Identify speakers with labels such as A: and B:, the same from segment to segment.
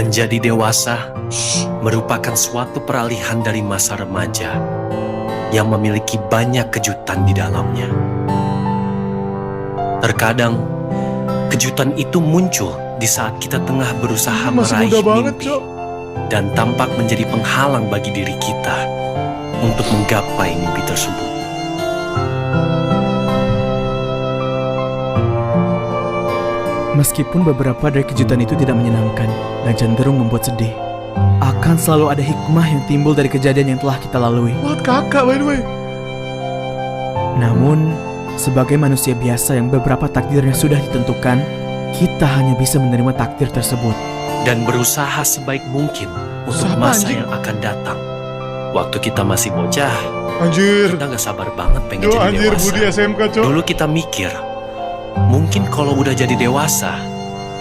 A: Menjadi dewasa merupakan suatu peralihan dari masa remaja yang memiliki banyak kejutan di dalamnya. Terkadang, kejutan itu muncul di saat kita tengah berusaha meraih mimpi dan tampak menjadi penghalang bagi diri kita untuk menggapai mimpi tersebut.
B: Meskipun beberapa dari kejutan itu tidak menyenangkan dan cenderung membuat sedih, akan selalu ada hikmah yang timbul dari kejadian yang telah kita lalui.
C: What kakak by the way?
B: Namun, sebagai manusia biasa yang beberapa takdirnya sudah ditentukan, kita hanya bisa menerima takdir tersebut
A: dan berusaha sebaik mungkin untuk masa yang akan datang. Waktu kita masih bocah,
C: Anjir.
A: kita gak sabar banget pengen jadi
C: Anjir,
A: dewasa.
C: Budi SMK, Cok.
A: Dulu kita mikir, mungkin kalau udah jadi dewasa,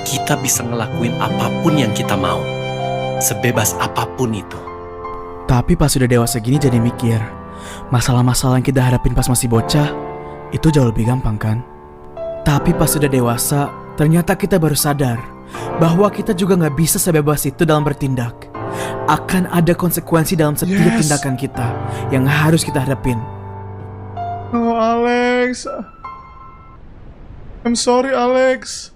A: kita bisa ngelakuin apapun yang kita mau, sebebas apapun itu.
B: Tapi pas sudah dewasa gini jadi mikir, masalah-masalah yang kita hadapin pas masih bocah, itu jauh lebih gampang kan? Tapi pas sudah dewasa, ternyata kita baru sadar bahwa kita juga gak bisa sebebas itu dalam bertindak. Akan ada konsekuensi dalam setiap tindakan kita yang harus kita hadapin.
C: Oh Alex, I'm sorry Alex.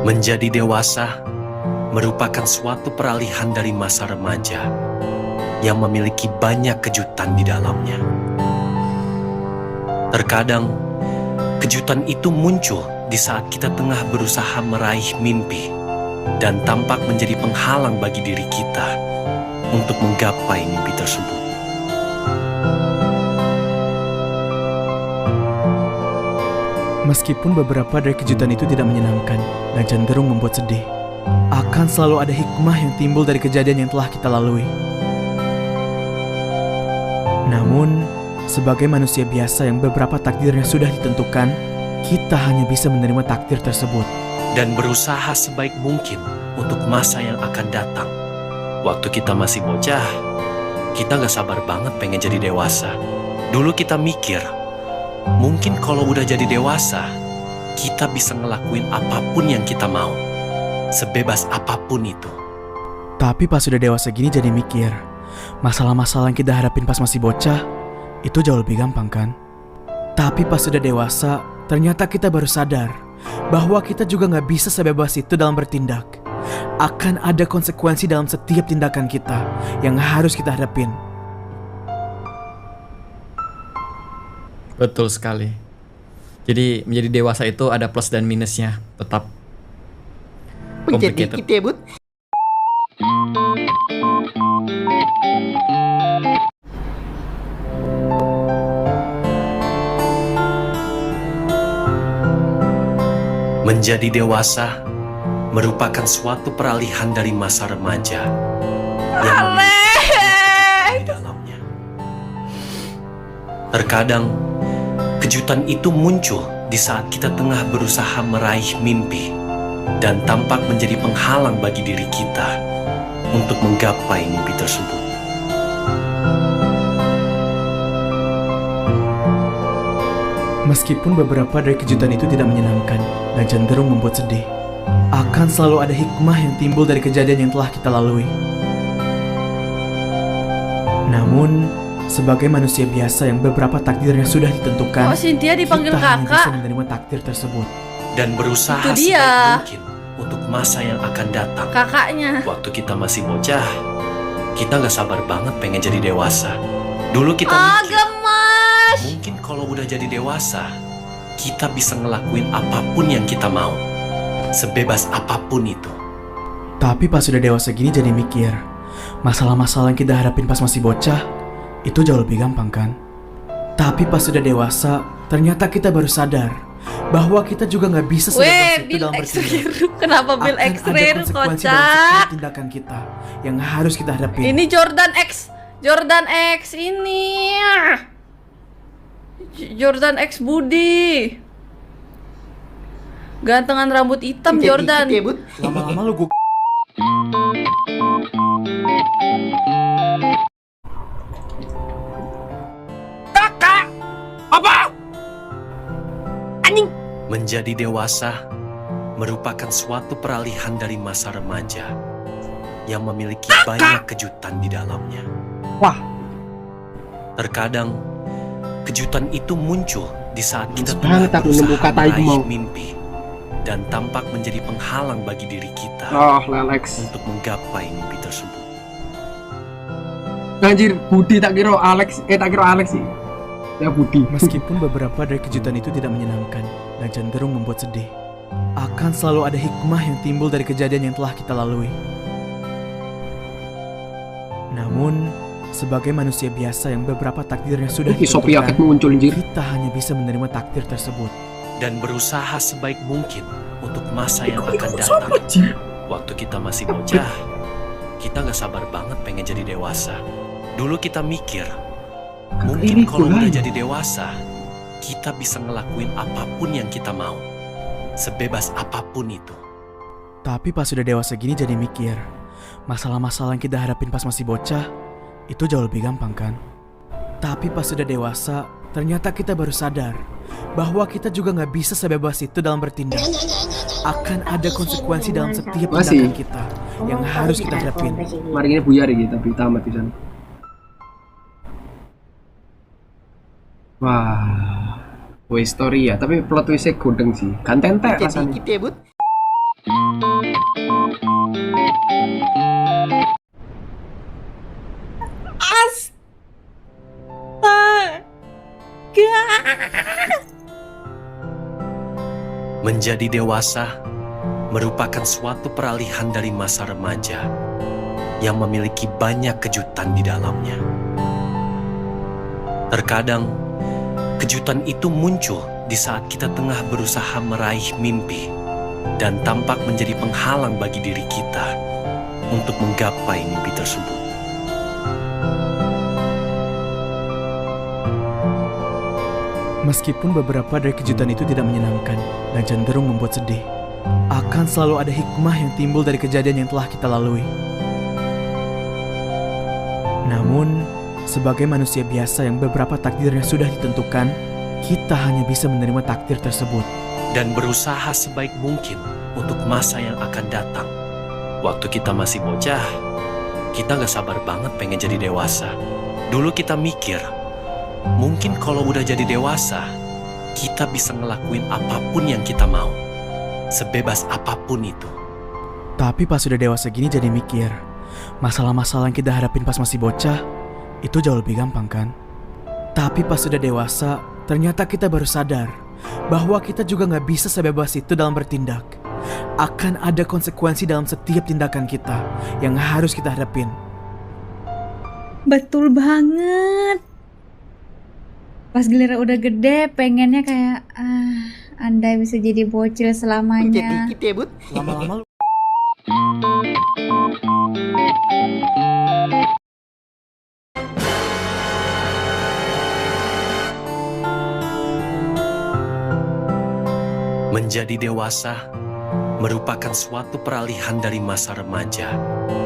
A: Menjadi dewasa merupakan suatu peralihan dari masa remaja yang memiliki banyak kejutan di dalamnya. Terkadang, kejutan itu muncul di saat kita tengah berusaha meraih mimpi dan tampak menjadi penghalang bagi diri kita untuk menggapai mimpi tersebut.
B: Meskipun beberapa dari kejutan itu tidak menyenangkan dan cenderung membuat sedih, akan selalu ada hikmah yang timbul dari kejadian yang telah kita lalui. Namun, sebagai manusia biasa yang beberapa takdirnya sudah ditentukan, kita hanya bisa menerima takdir tersebut
A: dan berusaha sebaik mungkin untuk masa yang akan datang. Waktu kita masih bocah, kita gak sabar banget pengen jadi dewasa. Dulu kita mikir, mungkin kalau udah jadi dewasa, kita bisa ngelakuin apapun yang kita mau, sebebas apapun itu.
B: Tapi pas sudah dewasa gini jadi mikir, masalah-masalah yang kita hadapin pas masih bocah, itu jauh lebih gampang kan? Tapi pas sudah dewasa, ternyata kita baru sadar bahwa kita juga gak bisa sebebas itu dalam bertindak. Akan ada konsekuensi dalam setiap tindakan kita yang harus kita hadapin.
D: Betul sekali. Jadi menjadi dewasa itu ada plus dan minusnya. Tetap
E: Menjadi
D: complicated.
E: kita ya, Bud.
A: Menjadi dewasa merupakan suatu peralihan dari masa remaja yang memiliki kejutan di dalamnya. Terkadang, kejutan itu muncul di saat kita tengah berusaha meraih mimpi dan tampak menjadi penghalang bagi diri kita untuk menggapai mimpi tersebut.
B: Meskipun beberapa dari kejutan itu tidak menyenangkan dan cenderung membuat sedih, akan selalu ada hikmah yang timbul dari kejadian yang telah kita lalui. Namun, sebagai manusia biasa yang beberapa takdirnya sudah ditentukan,
F: Oh, Cynthia dipanggil
B: kita hanya bisa
F: kakak.
B: menerima takdir tersebut
A: Dan berusaha
F: Itu dia.
A: sebaik mungkin untuk masa yang akan datang.
F: Kakaknya.
A: Waktu kita masih bocah, kita gak sabar banget pengen jadi dewasa. Dulu kita mikir,
F: Gemes.
A: mungkin kalau udah jadi dewasa, kita bisa ngelakuin apapun yang kita mau, sebebas apapun itu.
B: Tapi pas sudah dewasa gini jadi mikir, masalah-masalah yang kita hadapin pas masih bocah, itu jauh lebih gampang kan? Tapi pas sudah dewasa, ternyata kita baru sadar bahwa kita juga gak bisa sebebas
F: Weh,
B: itu
F: Bill
B: dalam bertindak.
F: X-Ray. Kenapa Bill
B: Akan
F: X-Ray
B: ada konsekuensi dalam
F: kocak?
B: setiap tindakan kita yang harus kita hadapi.
F: Ini Jordan X. Jordan X ini. Jordan X Budi. Gantengan rambut hitam
E: Menjadi
F: Jordan.
E: kita ya, Bud.
B: Lama-lama lu gue
A: Menjadi dewasa merupakan suatu peralihan dari masa remaja yang memiliki banyak kejutan di dalamnya.
E: Wah.
A: Terkadang kejutan itu muncul di saat kita
E: Banget aku nemu
A: berusaha
E: kata itu mau.
A: meraih mimpi dan tampak menjadi penghalang bagi diri kita
E: Oh, Alex.
A: untuk menggapai mimpi tersebut.
E: Anjir, Budi tak kira Alex, tak kira Alex sih. Ya Budi.
B: Meskipun beberapa dari kejutan itu tidak menyenangkan dan cenderung membuat sedih, akan selalu ada hikmah yang timbul dari kejadian yang telah kita lalui. Namun, sebagai manusia biasa yang beberapa takdirnya sudah
E: Sophia
B: ditentukan,
E: ket muncul anjir.
B: kita hanya bisa menerima takdir tersebut.
A: Dan berusaha sebaik mungkin untuk masa yang akan datang. Waktu kita masih bocah, kita gak sabar banget pengen jadi dewasa. Dulu kita mikir, mungkin kalau udah jadi dewasa, kita bisa ngelakuin apapun yang kita mau. Sebebas apapun itu.
B: Tapi pas sudah dewasa gini jadi mikir, masalah-masalah yang kita hadapin pas masih bocah, itu jauh lebih gampang kan? Tapi pas sudah dewasa, ternyata kita baru sadar bahwa kita juga nggak bisa sebebas itu dalam bertindak. Akan ada konsekuensi dalam setiap tindakan kita yang harus kita hadapin.
E: Mari ini buyar gitu, tapi tamat di sana. Wah. Wah, story ya, tapi plot twistnya godeng sih. Kan tentek rasanya.
A: Menjadi dewasa merupakan suatu peralihan dari masa remaja yang memiliki banyak kejutan di dalamnya. Terkadang, kejutan itu muncul di saat kita tengah berusaha meraih mimpi dan tampak menjadi penghalang bagi diri kita untuk menggapai mimpi tersebut.
B: Meskipun beberapa dari kejutan itu tidak menyenangkan dan cenderung membuat sedih, akan selalu ada hikmah yang timbul dari kejadian yang telah kita lalui. Namun, sebagai manusia biasa yang beberapa takdirnya sudah ditentukan, kita hanya bisa menerima takdir tersebut.
A: Dan berusaha sebaik mungkin untuk masa yang akan datang. Waktu kita masih bocah, kita gak sabar banget pengen jadi dewasa. Dulu kita mikir, mungkin kalau udah jadi dewasa, kita bisa ngelakuin apapun yang kita mau. Sebebas apapun itu.
B: Tapi pas sudah dewasa gini jadi mikir, masalah-masalah yang kita hadapin pas masih bocah, itu jauh lebih gampang kan? Tapi pas sudah dewasa, ternyata kita baru sadar bahwa kita juga nggak bisa sebebas itu dalam bertindak. Akan ada konsekuensi dalam setiap tindakan kita yang harus kita hadapin.
G: Betul banget. Pas giliran udah gede, pengennya kayak andai bisa jadi bocil selamanya.
B: Lama-lama lu
A: Menjadi dewasa merupakan suatu peralihan dari masa remaja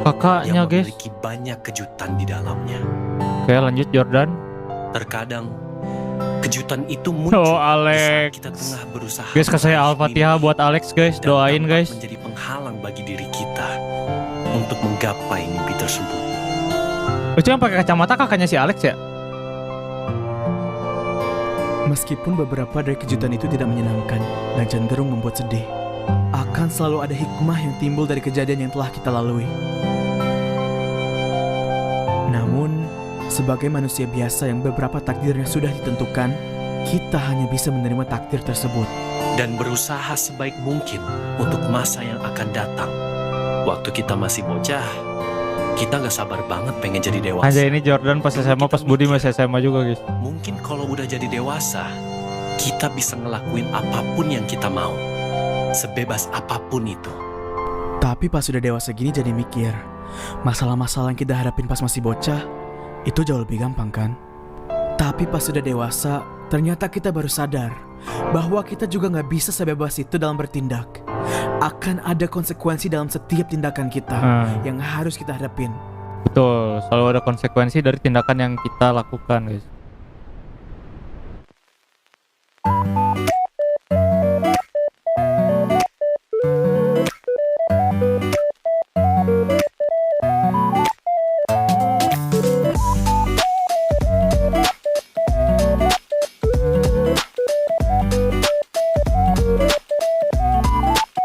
H: Kakaknya
A: yang
H: guys.
A: memiliki banyak kejutan di dalamnya.
H: Oke lanjut Jordan.
A: Terkadang kejutan itu muncul
H: Oh,
A: di saat
H: Alex.
A: kita tengah berusaha
H: Guys kasih
A: meraih
H: Al-Fatihah
A: mimpi
H: buat Alex guys.
A: dan
H: Doain
A: tampak
H: guys.
A: menjadi penghalang bagi diri kita untuk menggapai mimpi tersebut.
H: Lucu yang pakai kacamata kakaknya si Alex ya.
B: Meskipun beberapa dari kejutan itu tidak menyenangkan dan cenderung membuat sedih, akan selalu ada hikmah yang timbul dari kejadian yang telah kita lalui. Namun, sebagai manusia biasa yang beberapa takdirnya sudah ditentukan, kita hanya bisa menerima takdir tersebut.
A: Dan berusaha sebaik mungkin untuk masa yang akan datang. Waktu kita masih bocah, kita gak sabar banget pengen jadi dewasa.
H: Aja ini Jordan pas SMA, pas Budi masih SMA juga guys.
A: Mungkin kalau udah jadi dewasa, kita bisa ngelakuin apapun yang kita mau. Sebebas apapun itu.
B: Tapi pas sudah dewasa gini jadi mikir, masalah-masalah yang kita hadapin pas masih bocah, itu jauh lebih gampang kan? Tapi pas sudah dewasa, ternyata kita baru sadar bahwa kita juga nggak bisa sebebas itu dalam bertindak. Akan ada konsekuensi dalam setiap tindakan kita yang harus kita hadapin.
H: Betul, selalu ada konsekuensi dari tindakan yang kita lakukan guys.